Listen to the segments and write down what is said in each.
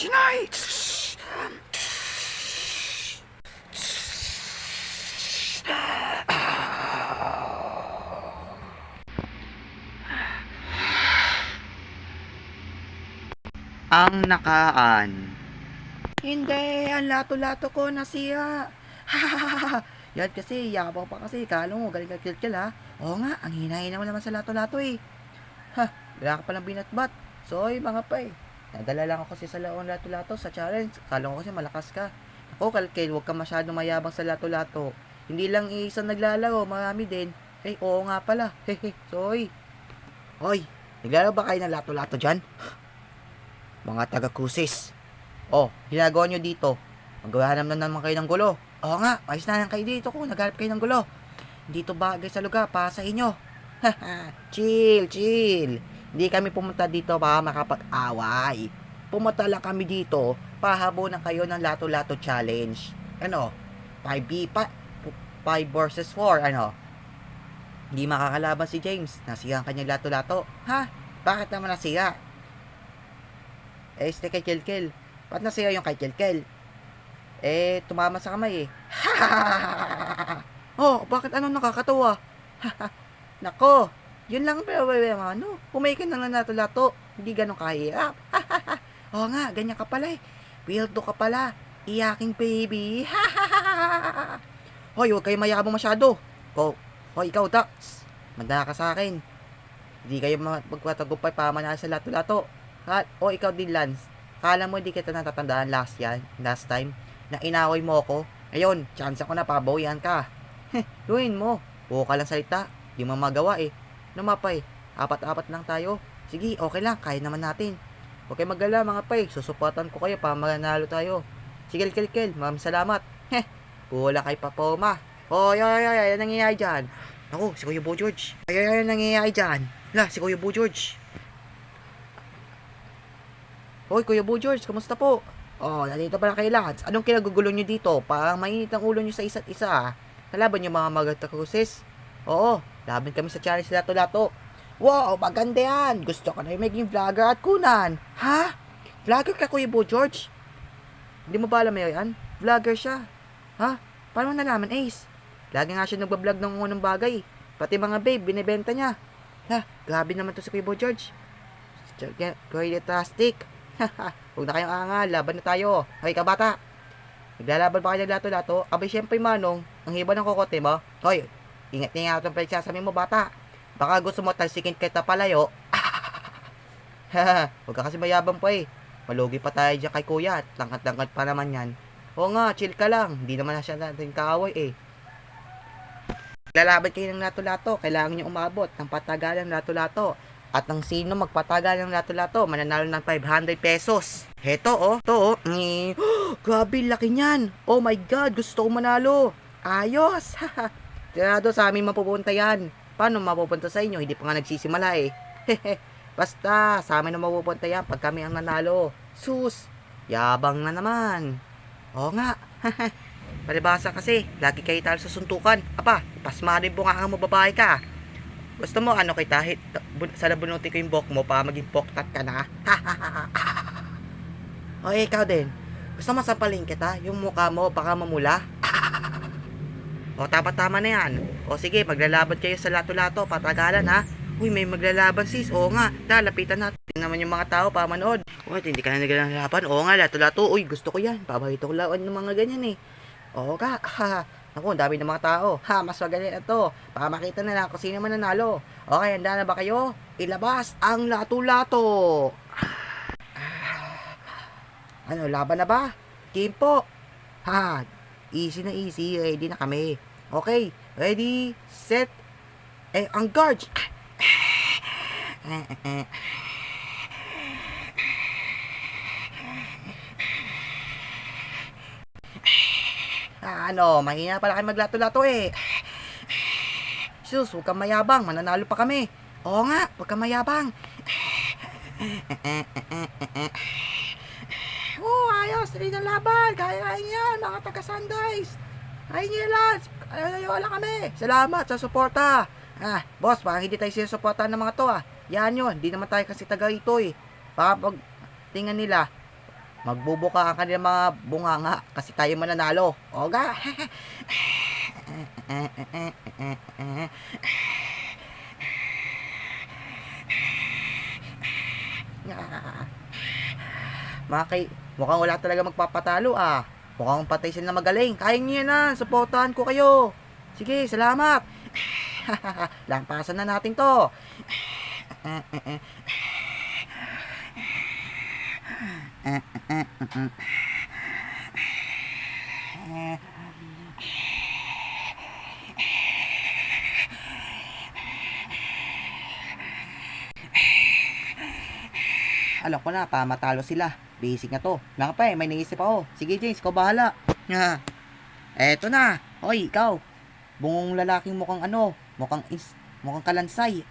Chinay! Ang nakaan. Hindi, ang lato-lato ko nasira. Yan kasi, yabang pa kasi. Kala mo, galing ka kill ha. Oo nga, ang hinahin mo naman sa lato-lato eh. Ha, wala ka palang binatbat. Soy, mga pay. Nadala lang ako kasi sa laong lato-lato sa challenge. Kala ko kasi malakas ka. Ako, Kalkel, huwag ka masyadong mayabang sa lato-lato. Hindi lang isang naglalaro, marami din. Eh, oo nga pala. Hehe, soy. Hoy, naglalaro ba kayo ng lato-lato dyan? Mga taga-kusis. Oh, ginagawa nyo dito. Maghahanap na naman kayo ng gulo. Oo nga, ayos na lang kayo dito kung naghanap kayo ng gulo. Dito bagay sa lugar para sa inyo. Chill, chill. Hindi kami pumunta dito para makapag-away. Pumunta lang kami dito para habunan kayo ng lato-lato challenge. Ano? 5 versus 4, ano? Hindi makakalaban si James. Nasira ang kanyang lato-lato. Ha? Bakit naman nasira? Kay Kelkel. Ba't nasira yung kay Kelkel? Tumama sa kamay eh. Oh, bakit ano nakakatawa? Nako, yun lang pero ano, pumaykin lang na lato-lato. Hindi ganun kahirap. Oo nga, ganyan ka pala eh. Weirdo ka pala. Iyaking baby. Hoy, huwag kayo mayabang masyado. Hoy, ikaw, Dax. Manda ka sa akin. Hindi kayo magpatagumpay para manalo sa lato-lato. Ikaw din, Lance. Kala mo hindi kita natatandaan last time na inaway mo ako? Ayun, chance ko na pabawian ka. Luin mo. Buo ka lang salita. Di mo magawa eh. Namapay. 4-4 lang tayo. Sige, okay lang. Kaya naman natin. Huwag kayo magalala mga pay. Susuportan ko kayo para manalo tayo. Sige, Kel. Maraming salamat. Buo lang kay Papoma. Yan nangyayari dyan. Ako, si Kuya Bo George. Yan nangyayari dyan. Si Kuya Bo George. Hoy, Kuya Bo George, kamusta po? Nandito pala kay Lance. Anong kinagugulo nyo dito? Parang mainit ang ulo nyo sa isa't isa. Kalaban nyo mga magatakusis? Oo, laban kami sa challenge lato-lato. Wow, maganda yan. Gusto ko na yung maging vlogger at kunan. Ha? Vlogger ka, Kuya Bo George? Hindi mo ba alam yan? Vlogger siya. Ha? Paano nalaman, Ace? Lagi nga siya nagbablog ng unang bagay. Pati mga babe, binibenta niya. Grabe naman to si Kuya Bo George. Great tastic. Huwag na kayong aangal, laban na tayo. Hoy, kabata. Naglalaban ba kayo ng lato-lato? Abay, syempre, Manong, ang hiba ng kokote mo. Hoy, ingat niya nga itong pagsasabi mo, bata. Baka gusto mo talsikin kita palayo. Huwag ka kasi mayabang pa eh. Malugi pa tayo dyan kay kuya at langkat-langkat pa naman yan. Oo nga, chill ka lang. Hindi naman na siya natin kaaway eh. Lalaban kayo ng lato-lato. Kailangan nyo umabot ng patagalan ng lato-lato. At ang sino magpatagal ng lato-lato, mananalo ng 500 pesos. Heto, grabe, laki niyan. Oh my God, gusto ko manalo. Ayos. Tirado sa amin mapupunta yan. Paano mapupunta sa inyo? Hindi pa nga nagsisimula eh. Basta, sa amin na mapupunta yan pag kami ang nanalo. Sus, yabang na naman. Oo nga. Palibasa kasi, lagi kayo talo sa suntukan. Pasmarin mo nga ang mababae ka. Gusto mo kita sa labunuti ko yung buhok mo para maging poktat ka na? Ikaw din. Gusto mo sampalin kita? Yung mukha mo baka mamula? Tama na yan. Sige, maglalaban kayo sa lato-lato, patagalan ha. Uy, may maglalaban sis. Oo nga, lapitan natin naman yung mga tao para manood. Hindi ka na naglalaban. Oo nga, lato-lato. Uy, gusto ko yan. Paborito ko lawan ng mga ganyan eh. Oo ka. Naku, dami ng mga tao. Mas magaling na to. Para makita na lang kung sino man nanalo. Okay, handa na ba kayo? Ilabas ang lato-lato. Laban na ba? Game po. Easy na easy. Ready na kami. Okay, ready, set, ang guard. Mahina pala kayo maglato-lato eh. Sus, huwag kang mayabang, mananalo pa kami. Oo nga, huwag kang mayabang. Ayos, tuloy ng laban. Kaya yan, mga taga-Sundays. Kaya nyo yan, wala kami. Salamat sa suporta. Boss, parang hindi tayo sinusuportahan ng mga to Yan yun, hindi naman tayo kasi taga ito eh. Baka pag tingnan nila, magbubuka ang kanilang mga bunganga kasi tayo mananalo. Oga. Mukhang wala talaga magpapatalo ah. Mukhang patay sila na magaling. Kaya nyo yan ah. Supportahan ko kayo. Sige, salamat. Lampasan na natin to. Alam ko na, pamatalo sila. Basic na to. Nga pa may naisip ako. Sige James, ikaw bahala. Eto na. Hoy, ikaw. Bungong lalaking mukhang mukhang kalansay.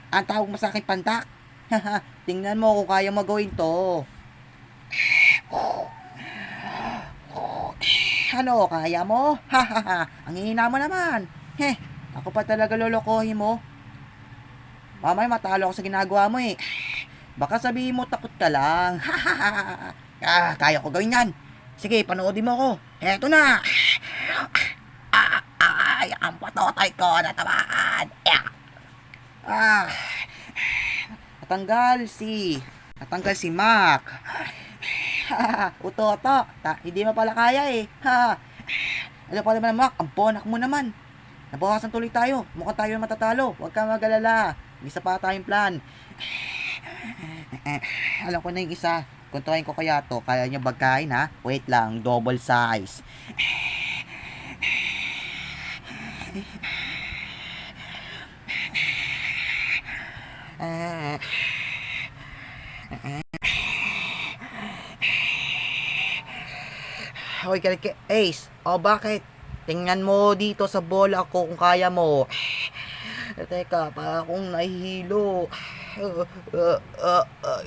Ang tawag mo sa akin pandak. Tingnan mo kung kaya mo gawin to. Ano, kaya mo? Ang hihina mo naman. Ako pa talaga lolokohin mo. Mamaya matalo ako sa ginagawa mo eh. Baka sabihin mo takot ka lang. Kaya ko gawin yan. Sige, panoodin mo ko. Eto na. Ay, ang patotay ko natamaan. Natanggal si Mac. Uto-to. Hindi mo pala kaya eh. Ano pa naman Mac? Ang bonak mo naman. Nabawasan tuloy tayo. Mukhang tayo matatalo. Huwag kang mag-alala. Isa pa tayong plan. Alam ko na yung isa. Kuntuhin ko kaya to. Kaya niya bagkain ha. Wait lang. Double size. Hoy, Ace. O bakit? Tingnan mo dito sa bola ko kung kaya mo. Teka, para akong nahihilo.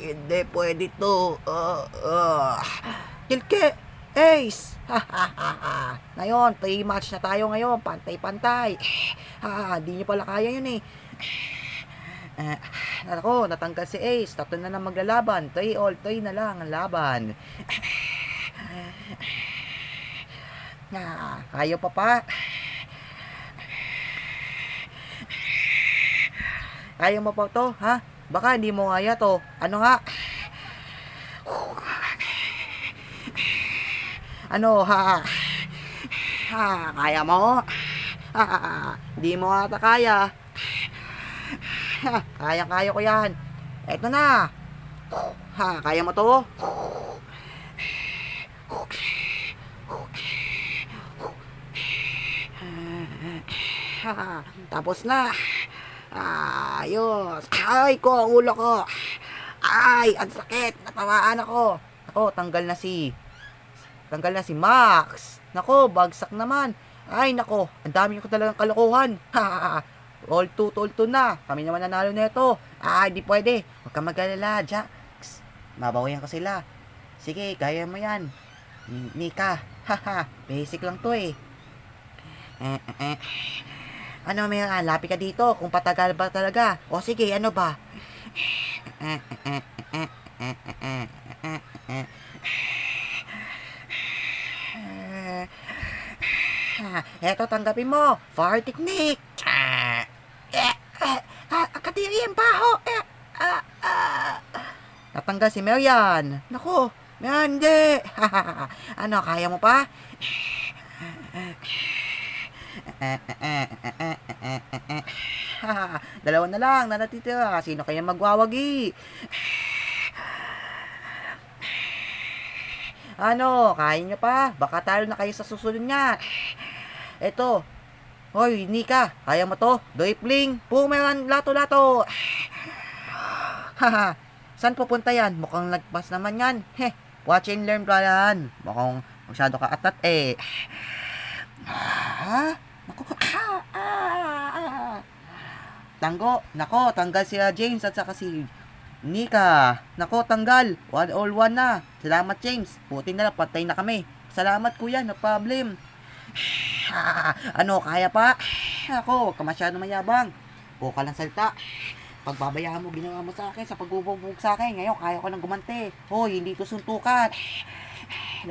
Hindi pwede to. Kilke, Ace. Ngayon, 3 match na tayo ngayon. Pantay-pantay. Hindi nyo pala kaya yun eh. Ako, natanggal si Ace. 3 na lang maglalaban. 3 na lang ang laban. Kayo pa. Kaya mo pa to, ha? Baka hindi mo kaya to. Ano nga? Ano, kaya mo? Hindi mo ata kaya. Kaya ko yan. Eto na. Kaya mo to? Tapos na. Ayos. Ay ko, ang ulo ko. Ay, ang sakit. Natamaan ako. Tanggal na si Max. Nako, bagsak naman. Ay, nako. Ang dami ko talagang kalokohan. All 2 na. Kami naman nanalo nito. Di pwede. Huwag ka mag-alala, Jax. Mabawayan ko sila. Sige, gaya mo yan. Nika. Basic lang to eh. Ano, may lapit ka dito kung patagal ba talaga. O sige, ano ba? Eto, tanggapin mo. Fire technique. Kadiri ang baho. Natanggal si Marian. Naku, Marian, hindi. Ano, kaya mo pa? Dalawa na lang na natitira. Sino kaya magwawagi? Ano, kaya nyo pa? Baka talo na kayo sa susunod nga. Eto. Hoy, Nika, kaya mo to? Dribbling, boomerang, lato-lato. Saan pupunta yan? Mukhang nagpas naman yan. Watch and learn pa yan. Mukhang masyado ka atat eh. Nako, tanggal si James at saka si Nika. Nako, tanggal. 1-1 na. Salamat, James. Buti na lang, patay na kami. Salamat, kuya. No problem. Ano, kaya pa? Ako, huwag ka masyado mayabang. Buka lang salita. Pagbabayaan mo, ginawa mo sa akin, sa pagbubog sa akin. Ngayon, kaya ko nang gumante. Hoy, hindi to suntukan.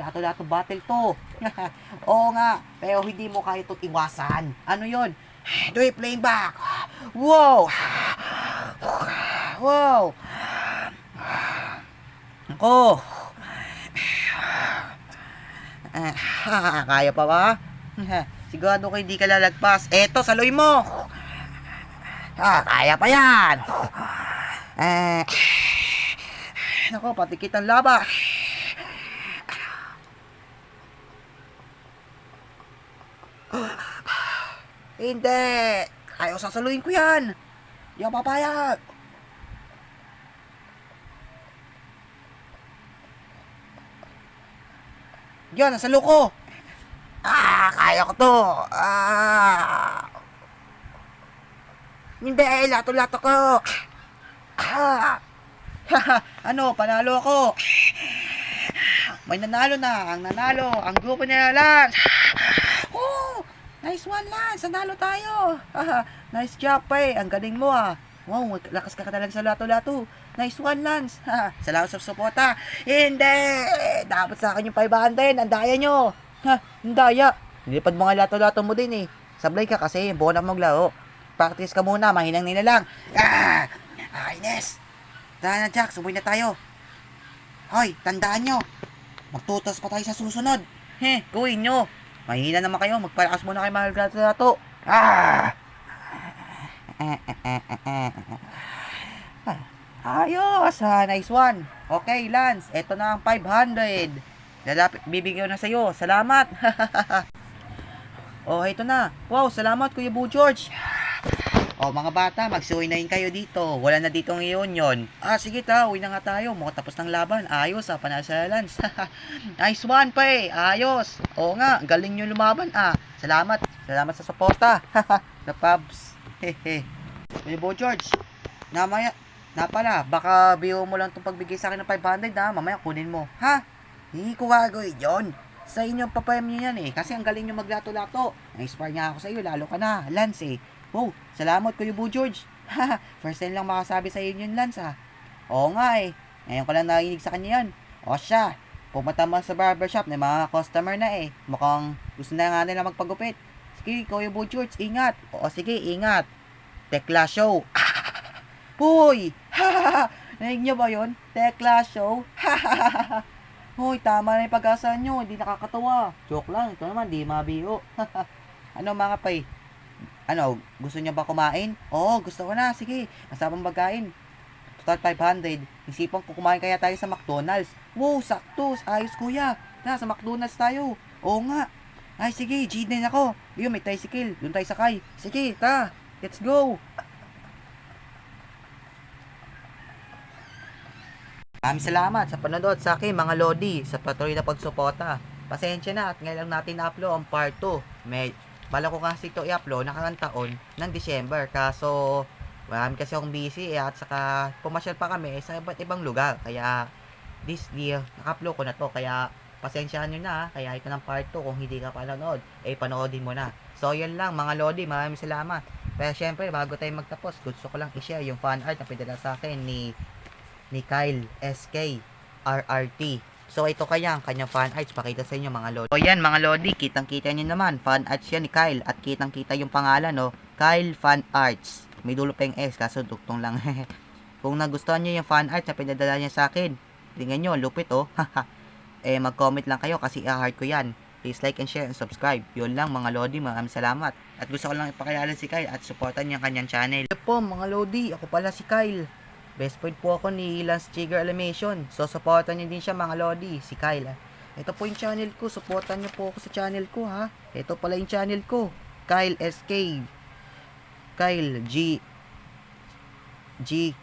Lato-lato battle to. Oo nga, pero hindi mo kaya itong iwasan. Ano yon? Do it playing back. Wow! Wow! Ako! Kaya pa ba? Sigurado ko hindi ka lalagpas. Eto, saloy mo! Kaya pa yan! Nako, patikit ang laba. Hindi! Ayaw sasaluin ko yan! Di ako papayag! Yan, nasalo ko! Kaya ko to! Hindi, lato-lato ko! Ano, panalo ako! May nanalo na! Ang nanalo! Ang grupo niya Lance! Nice one, Lance! Nanalo tayo! Nice job, pa. Ang galing mo, Wow, lakas ka talaga sa lato-lato. Nice one, Lance. Salamat sa suporta. Hindi! Dapat sa akin yung 500. Ang daya nyo. Ang daya. Nilipad mo nga lato-lato mo din, Sablay ka kasi, buo na maglaro. Practice ka muna, mahinang nila lang. Ines! Tara na, Jack. Sumoy na tayo. Hoy, tandaan nyo. Magtutos pa tayo sa susunod. Gawin nyo. Mahina naman kayo. Magpalakas muna kayo mahal lato-lato. Ayos, nice one. Okay, Lance, eto na ang 500. Bibigyan na sa'yo. Salamat. Ito na. Wow, salamat, Kuya Boo George. Mga bata, magsuwi na rin kayo dito. Wala na dito ngayon yon. Sige uwi na nga tayo. Mukhang tapos ng laban. Ayos, panalo sa Lance. Nice one, ayos. Oo nga, galing nyo lumaban, Salamat. Salamat sa suporta. The Pubs. Kuya Boo George, pala, baka biyo mo lang itong pagbigay sa akin ng 500, mamaya kunin mo. Hindi ko gagawin yun. Sa inyo papremyo yan, kasi ang galing nyo maglato-lato. Na-inspire nga ako sa iyo, lalo ka na, Lance, Wow, salamat Kuya Boo George. First time lang makasabi sa inyo yun, Lance, Oo nga, ngayon ko lang narinig sa kanya yan. Siya, pumunta mo sa barbershop na mga customer na, mukhang gusto na nga nila magpagupit. Sige, Kuya Boo George, ingat. Sige, ingat. Tekla Show. Hoy! Narinig nyo ba yun? Tekla Show. Hoy, tama na yung pag-asa nyo. Hindi nakakatawa. Joke lang. Ito naman, di mabiro. Ano mga pay? Gusto nyo ba kumain? Gusto ko na. Sige, masabang pagkain. Total 500. Isipan ko kumain kaya tayo sa McDonald's. Wow, sakto. Ayos kuya. Sa McDonald's tayo. Oo nga. Ay, sige, G9 ako. Yun, may tricycle. Doon tayo sakay. Sige, let's go. Maraming salamat sa panonood sa akin mga Lodi sa patuloy na pagsuporta. Pasensya na at ngayon lang natin na-upload ang part 2. Bala ko kasi ito i-upload nakarang taon ng December. Kaso marami kasi akong busy at saka pumasyal pa kami sa iba't ibang lugar. Kaya this year naka-upload ko na to. Kaya pasensyahan nyo na. Kaya ito ng part 2 kung hindi ka pa nanood, panoodin mo na. So yan lang mga Lodi, maraming salamat. Pero syempre bago tayo magtapos, gusto ko lang i-share yung fan art na pinadala sa akin ni Kyle SK RRT. So ito kaya ang kanyang fan arts, pakita sa inyo mga Lodi. So yan mga Lodi, kitang-kita niyo naman, fan arts yan ni Kyle at kitang-kita yung pangalan, Kyle Fan Arts. May dulo pa yung S kaso duktong lang. Kung nagustuhan niyo yung fan arts na pinadala niya sa akin, tingnan niyo, lupit mag-comment lang kayo kasi i-heart ko yan. Please like and share and subscribe. Yun lang mga Lodi, maraming salamat. At gusto ko lang ipakilala si Kyle at supportan niya kanyang channel. Ito po mga Lodi, ako pala si Kyle. Best friend po ako ni Lance Jigger Animation. So, supportan niyo din siya mga Lodi, si Kyle. Ito po yung channel ko. Supportan niyo po ako sa channel ko, Ito pala yung channel ko. Kyle SK. Kyle G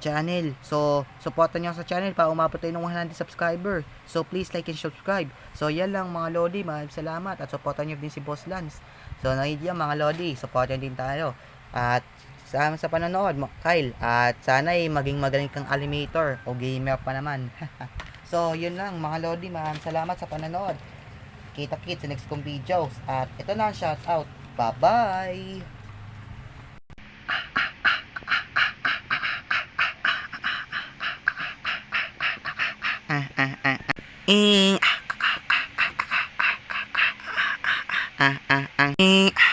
channel. So, supportan niyo sa channel para umabot tayo ng 100 subscriber. So, please like and subscribe. So, yan lang mga Lodi. Maraming salamat. At supportan niyo din si Boss Lance. So, nakikiyan mga Lodi. Supportan din tayo. At salamat sa panonood, Kyle. At sana'y maging magaling kang animator o gamer pa naman. So, yun lang mga Lodi. Maraming salamat sa panonood. Kita-kits sa next kong videos. At ito na ang shoutout. Bye-bye! ah, ah, ah, eh, ah, ah, ah,